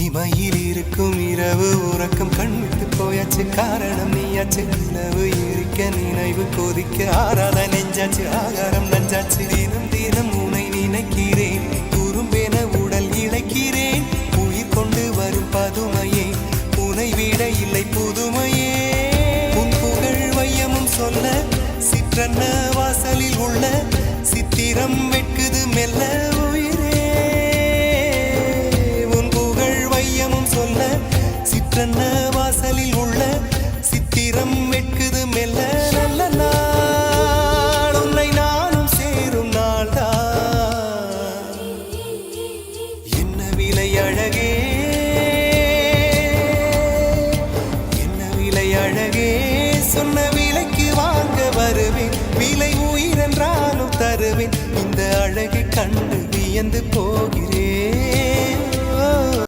இமையில் இருக்கும் இரவு உறக்கம் கண்விட்டு போயாச்சு காரணம் நீயாச்சு நிலவு எரிக்க நினைவு கொதிக்க ஆறாத நெஞ்சாச்சு ஆகாரம் நஞ்சாச்சு தினம் தினம் உனை நினைக்கிறேன் குறும்பென உடல் இழைக்கிறேன் உயிர் கொண்டு வரும் பதுமையே உனை விட இல்லை புதுமையே உன் புகழ் வையமும் சொல்ல சிற்றன்ன வாசலில் உள்ள சித்திரம் வெட்குது மெல்ல உயிரே உன் புகழ் வையமும் சொல்ல சிற்றன்ன வாசலில் உள்ள சித்திரம் வெட்குது மெல்ல நல்ல நாள் உன்னை நானும் சேரும் நாள்தான் என்ன விலை அழகே என்ன விலை அழகே சொன்ன விலைக்கு வாங்க வருவேன் விலை உயிரென்றாலும் தருவேன் இந்த அழகை கண்டு வியந்து போகிறேன்